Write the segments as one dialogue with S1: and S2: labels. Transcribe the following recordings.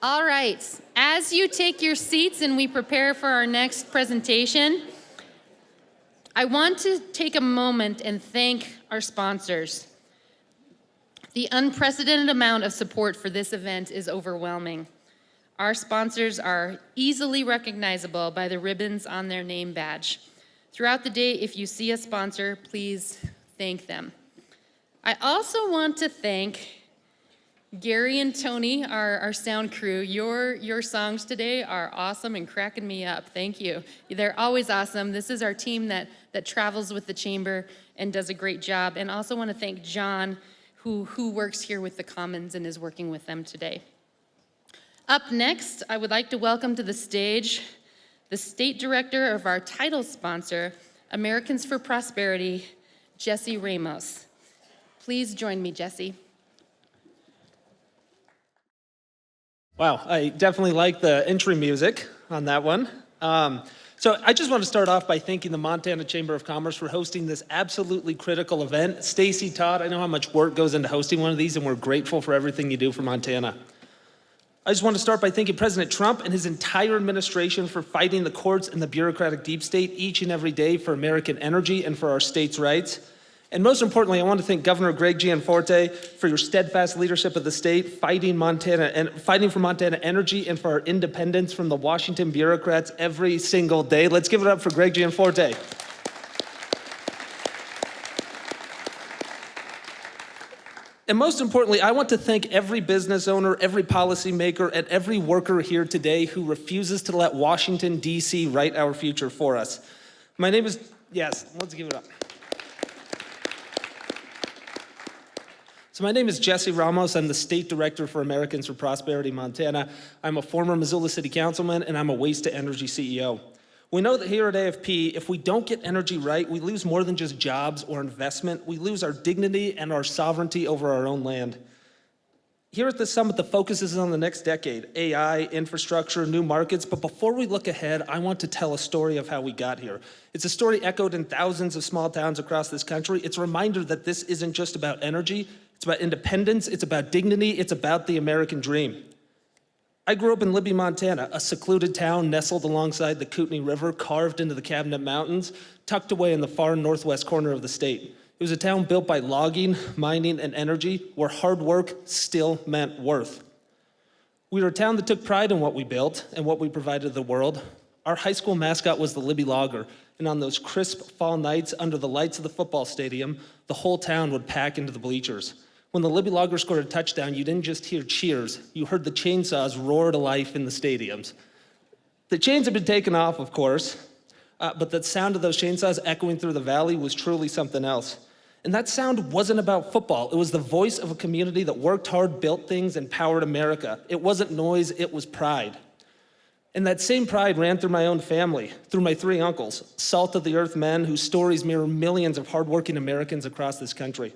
S1: All right, as you take your seats and we prepare for our next presentation, I want to take a moment and thank our sponsors. The unprecedented amount of support for this event is overwhelming. Our sponsors are easily recognizable by the ribbons on their name badge. Throughout the day, if you see a sponsor, please thank them. I also want to thank Gary and Tony, our sound crew. Your songs today are awesome and cracking me up. Thank you. They're always awesome. This is our team that travels with the chamber and does a great job. And also want to thank John, who works here with the Commons and is working with them today. Up next, I would like to welcome to the stage the State Director of our title sponsor, Americans for Prosperity, Jesse Ramos. Please join me, Jesse.
S2: Wow, I definitely like the entry music on that one. So I just want to start off by thanking the Montana Chamber of Commerce for hosting this absolutely critical event. Stacy, Todd, I know how much work goes into hosting one of these, and we're grateful for everything you do for Montana. I just want to start by thanking President Trump and his entire administration for fighting the courts and the bureaucratic deep state each and every day for American energy and for our state's rights. And most importantly, I want to thank Governor Greg Gianforte for your steadfast leadership of the state, fighting for Montana energy and for our independence from the Washington bureaucrats every single day. Let's give it up for Greg Gianforte. And most importantly, I want to thank every business owner, every policymaker, and every worker here today who refuses to let Washington, D.C. write our future for us. My name is, yes, let's give it up. So my name is Jesse Ramos. I'm the State Director for Americans for Prosperity, Montana. I'm a former Missoula City Councilman, and I'm a Waste to Energy CEO. We know that here at AFP, if we don't get energy right, we lose more than just jobs or investment. We lose our dignity and our sovereignty over our own land. Here at the summit, the focus is on the next decade, AI, infrastructure, new markets. But before we look ahead, I want to tell a story of how we got here. It's a story echoed in thousands of small towns across this country. It's a reminder that this isn't just about energy. It's about independence. It's about dignity. It's about the American dream. I grew up in Libby, Montana, a secluded town nestled alongside the Kootenai River, carved into the Cabinet Mountains, tucked away in the far northwest corner of the state. It was a town built by logging, mining, and energy, where hard work still meant worth. We were a town that took pride in what we built and what we provided the world. Our high school mascot was the Libby Logger, and on those crisp fall nights under the lights of the football stadium, the whole town would pack into the bleachers. When the Libby Logger scored a touchdown, you didn't just hear cheers, you heard the chainsaws roar to life in the stadiums. The chains had been taken off, of course, but the sound of those chainsaws echoing through the valley was truly something else. And that sound wasn't about football. It was the voice of a community that worked hard, built things, and powered America. It wasn't noise, it was pride. And that same pride ran through my own family, through my three uncles, salt of the earth men whose stories mirror millions of hardworking Americans across this country.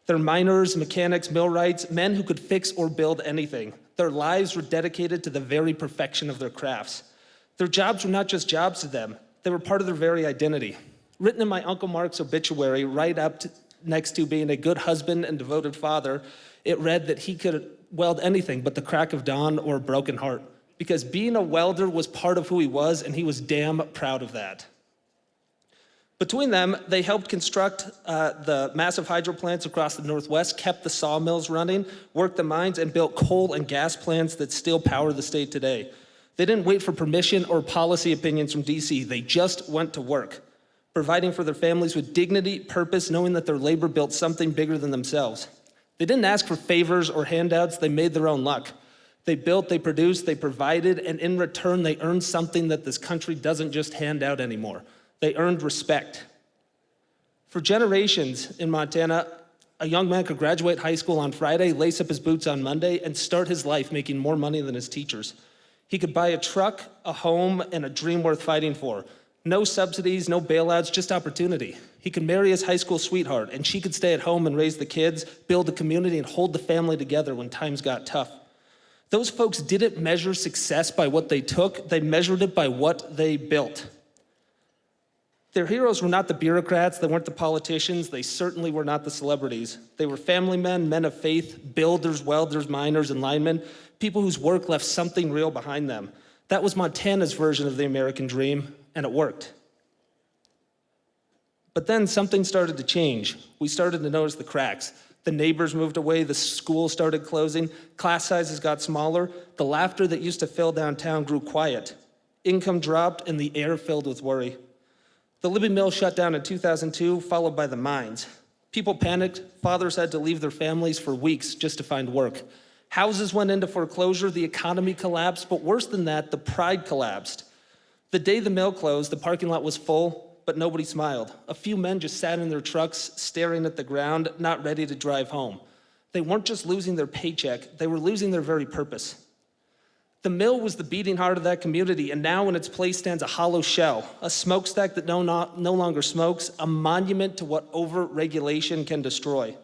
S2: They're miners, mechanics, millwrights, men who could fix or build anything. Their lives were dedicated to the very perfection of their crafts. Their jobs were not just jobs to them, they were part of their very identity. Written in my Uncle Mark's obituary, right up next to being a good husband and devoted father, it read that he could weld anything but the crack of dawn or a broken heart, because being a welder was part of who he was, and he was damn proud of that. Between them, they helped construct the massive hydro plants across the Northwest, kept the sawmills running, worked the mines, and built coal and gas plants that still power the state today. They didn't wait for permission or policy opinions from DC. They just went to work, providing for their families with dignity, purpose, knowing that their labor built something bigger than themselves. They didn't ask for favors or handouts. They made their own luck. They built, they produced, they provided, and in return, they earned something that this country doesn't just hand out anymore. They earned respect. For generations in Montana, a young man could graduate high school on Friday, lace up his boots on Monday, and start his life making more money than his teachers. He could buy a truck, a home, and a dream worth fighting for. No subsidies, no bailouts, just opportunity. He could marry his high school sweetheart, and she could stay at home and raise the kids, build a community, and hold the family together when times got tough. Those folks didn't measure success by what they took, they measured it by what they built. Their heroes were not the bureaucrats, they weren't the politicians, they certainly were not the celebrities. They were family men, men of faith, builders, welders, miners, and linemen, people whose work left something real behind them. That was Montana's version of the American dream, and it worked. But then something started to change. We started to notice the cracks. The neighbors moved away, the schools started closing, class sizes got smaller, the laughter that used to fill downtown grew quiet. Income dropped, and the air filled with worry. The Libby Mill shut down in 2002, followed by the mines. People panicked, fathers had to leave their families for weeks just to find work. Houses went into foreclosure, the economy collapsed, but worse than that, the pride collapsed. The day the mill closed, the parking lot was full, but nobody smiled. A few men just sat in their trucks, staring at the ground, not ready to drive home. They weren't just losing their paycheck, they were losing their very purpose. The mill was the beating heart of that community, and now in its place stands a hollow shell, a smokestack that no longer smokes, a monument to what over-regulation can destroy.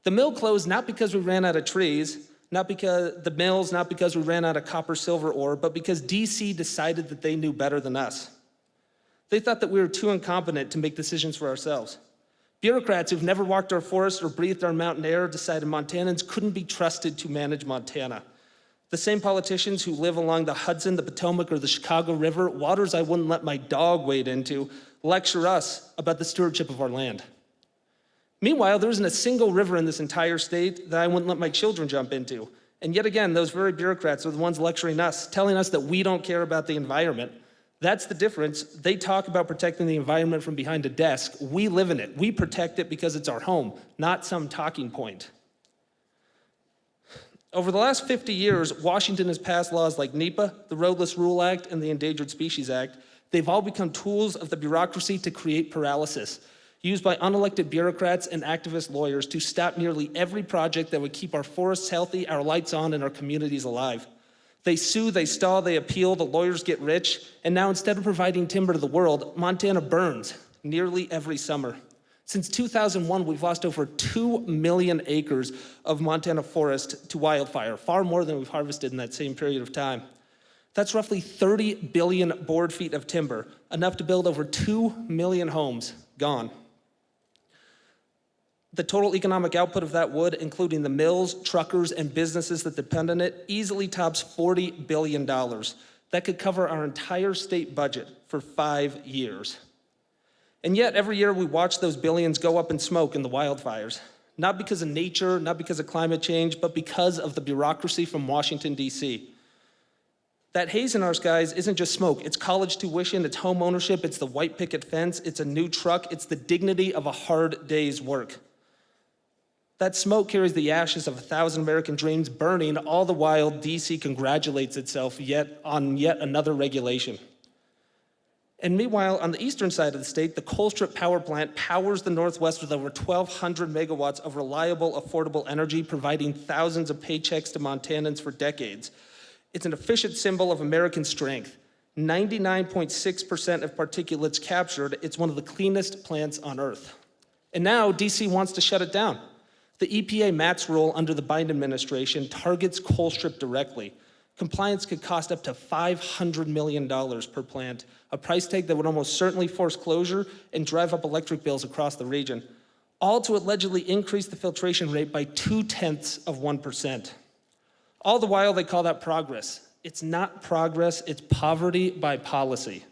S2: The mill closed not because we ran out of trees, not because we ran out of copper silver ore, but because DC decided that they knew better than us. They thought that we were too incompetent to make decisions for ourselves. Bureaucrats who've never walked our forests or breathed our mountain air decided Montanans couldn't be trusted to manage Montana. The same politicians who live along the Hudson, the Potomac, or the Chicago River, waters I wouldn't let my dog wade into, lecture us about the stewardship of our land. Meanwhile, there isn't a single river in this entire state that I wouldn't let my children jump into. And yet again, those very bureaucrats are the ones lecturing us, telling us that we don't care about the environment. That's the difference. They talk about protecting the environment from behind a desk. We live in it. We protect it because it's our home, not some talking point. Over the last 50 years, Washington has passed laws like NEPA, the Roadless Rule Act, and the Endangered Species Act. They've all become tools of the bureaucracy to create paralysis, used by unelected bureaucrats and activist lawyers to stop nearly every project that would keep our forests healthy, our lights on, and our communities alive. They sue, they stall, they appeal, the lawyers get rich, and now instead of providing timber to the world, Montana burns nearly every summer. Since 2001, we've lost over 2 million acres of Montana forest to wildfire, far more than we've harvested in that same period of time. That's roughly 30 billion board feet of timber, enough to build over 2 million homes, gone. The total economic output of that wood, including the mills, truckers, and businesses that depend on it, easily tops $40 billion. That could cover our entire state budget for 5 years. And yet, every year we watch those billions go up in smoke in the wildfires. Not because of nature, not because of climate change, but because of the bureaucracy from Washington, D.C. That haze in our skies isn't just smoke. It's college tuition, it's home ownership, it's the white picket fence, it's a new truck, it's the dignity of a hard day's work. That smoke carries the ashes of 1,000 American dreams burning, all the while DC congratulates itself on yet another regulation. And meanwhile, on the eastern side of the state, the Colstrip power plant powers the Northwest with over 1,200 megawatts of reliable, affordable energy, providing thousands of paychecks to Montanans for decades. It's an efficient symbol of American strength. 99.6% of particulates captured. It's one of the cleanest plants on Earth. And now DC wants to shut it down. The EPA MATS rule under the Biden administration targets Colstrip directly. Compliance could cost up to $500 million per plant, a price tag that would almost certainly force closure and drive up electric bills across the region, all to allegedly increase the filtration rate by 0.2%. All the while they call that progress. It's not progress, it's poverty by policy.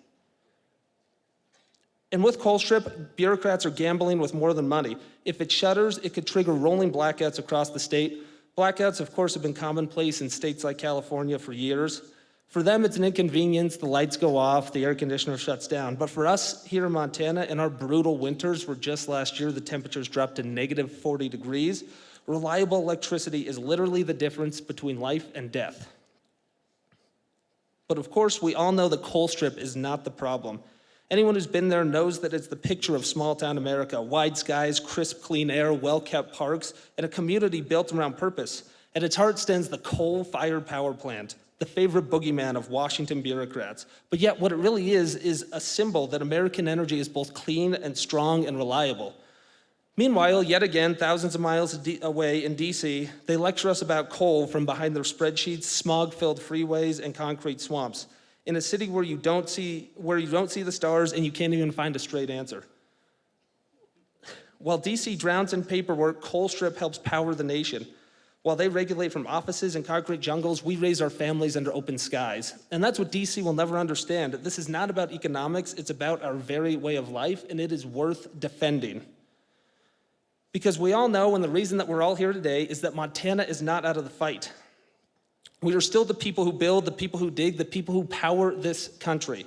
S2: And with Colstrip, bureaucrats are gambling with more than money. If it shutters, it could trigger rolling blackouts across the state. Blackouts, of course, have been commonplace in states like California for years. For them, it's an inconvenience. The lights go off, the air conditioner shuts down. But for us here in Montana, in our brutal winters, where just last year the temperatures dropped to negative 40 degrees, reliable electricity is literally the difference between life and death. But of course, we all know that Colstrip is not the problem. Anyone who's been there knows that it's the picture of small-town America: wide skies, crisp, clean air, well-kept parks, and a community built around purpose. At its heart stands the coal-fired power plant, the favorite boogeyman of Washington bureaucrats. But yet what it really is a symbol that American energy is both clean and strong and reliable. Meanwhile, yet again, thousands of miles away in DC, they lecture us about coal from behind their spreadsheets, smog-filled freeways, and concrete swamps, in a city where you don't see the stars and you can't even find a straight answer. While DC drowns in paperwork, Colstrip helps power the nation. While they regulate from offices and concrete jungles, we raise our families under open skies. And that's what DC will never understand. This is not about economics, it's about our very way of life, and it is worth defending. Because we all know, and the reason that we're all here today is that Montana is not out of the fight. We are still the people who build, the people who dig, the people who power this country.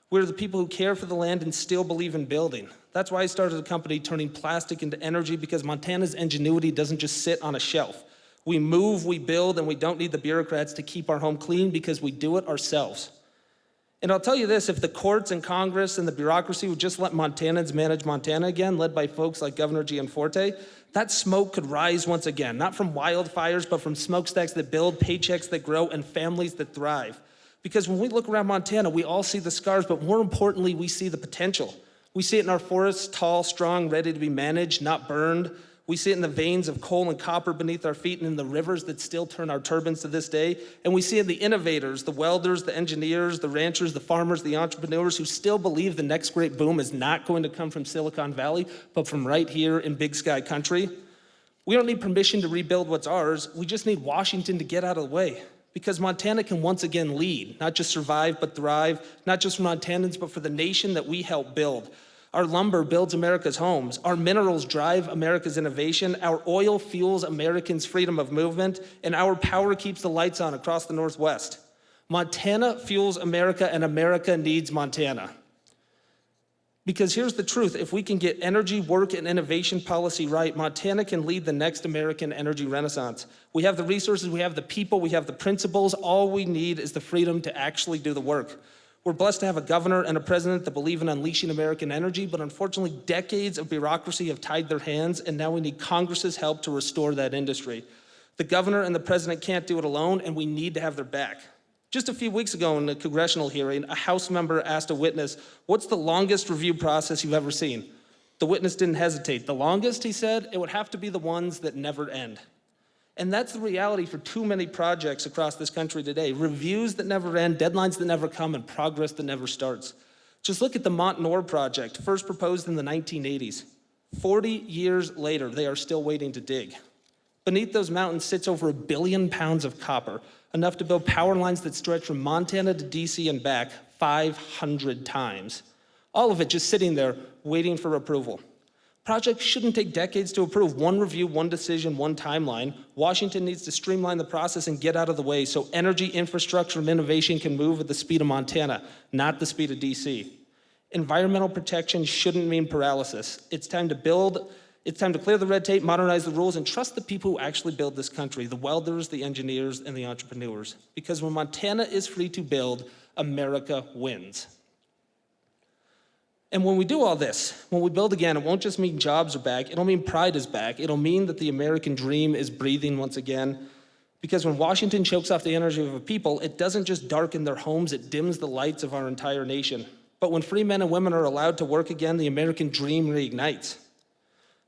S2: We're the people who care for the land and still believe in building. That's why I started a company turning plastic into energy, because Montana's ingenuity doesn't just sit on a shelf. We move, we build, and we don't need the bureaucrats to keep our home clean because we do it ourselves. And I'll tell you this, if the courts and Congress and the bureaucracy would just let Montanans manage Montana again, led by folks like Governor Gianforte, that smoke could rise once again, not from wildfires, but from smokestacks that build, paychecks that grow, and families that thrive. Because when we look around Montana, we all see the scars, but more importantly, we see the potential. We see it in our forests, tall, strong, ready to be managed, not burned. We see it in the veins of coal and copper beneath our feet and in the rivers that still turn our turbines to this day. And we see it in the innovators, the welders, the engineers, the ranchers, the farmers, the entrepreneurs who still believe the next great boom is not going to come from Silicon Valley, but from right here in Big Sky country. We don't need permission to rebuild what's ours. We just need Washington to get out of the way. Because Montana can once again lead, not just survive, but thrive, not just for Montanans, but for the nation that we help build. Our lumber builds America's homes. Our minerals drive America's innovation. Our oil fuels Americans' freedom of movement. And our power keeps the lights on across the Northwest. Montana fuels America, and America needs Montana. Because here's the truth, if we can get energy, work, and innovation policy right, Montana can lead the next American energy renaissance. We have the resources, we have the people, we have the principles. All we need is the freedom to actually do the work. We're blessed to have a governor and a president that believe in unleashing American energy, but unfortunately, decades of bureaucracy have tied their hands, and now we need Congress's help to restore that industry. The governor and the president can't do it alone, and we need to have their back. Just a few weeks ago in a congressional hearing, a House member asked a witness, "What's the longest review process you've ever seen?" The witness didn't hesitate. The longest, he said, it would have to be the ones that never end. And that's the reality for too many projects across this country today. Reviews that never end, deadlines that never come, and progress that never starts. Just look at the Mont Nord project, first proposed in the 1980s. 40 years later, they are still waiting to dig. Beneath those mountains sits over 1 billion pounds of copper, enough to build power lines that stretch from Montana to DC and back 500 times. All of it just sitting there waiting for approval. Projects shouldn't take decades to approve. One review, one decision, one timeline. Washington needs to streamline the process and get out of the way so energy, infrastructure, and innovation can move at the speed of Montana, not the speed of DC. Environmental protection shouldn't mean paralysis. It's time to build. It's time to clear the red tape, modernize the rules, and trust the people who actually build this country, the welders, the engineers, and the entrepreneurs. Because when Montana is free to build, America wins. And when we do all this, when we build again, it won't just mean jobs are back, it'll mean pride is back, it'll mean that the American dream is breathing once again. Because when Washington chokes off the energy of a people, it doesn't just darken their homes, it dims the lights of our entire nation. But when free men and women are allowed to work again, the American dream reignites.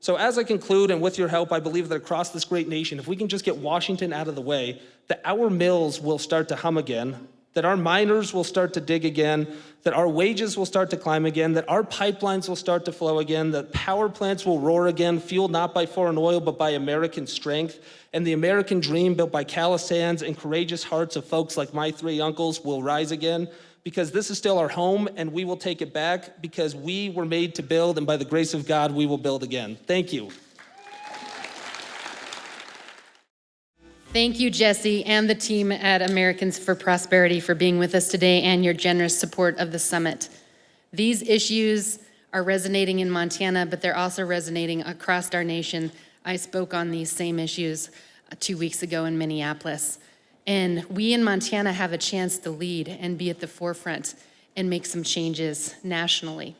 S2: So as I conclude, and with your help, I believe that across this great nation, if we can just get Washington out of the way, that our mills will start to hum again, that our miners will start to dig again, that our wages will start to climb again, that our pipelines will start to flow again, that power plants will roar again, fueled not by foreign oil, but by American strength, and the American dream built by callous hands and courageous hearts of folks like my 3 uncles will rise again, because this is still our home, and we will take it back, because we were made to build, and by the grace of God, we will build again. Thank you.
S1: Thank you, Jesse, and the team at Americans for Prosperity for being with us today and your generous support of the summit. These issues are resonating in Montana, but they're also resonating across our nation. I spoke on these same issues 2 weeks ago in Minneapolis. And we in Montana have a chance to lead and be at the forefront and make some changes nationally.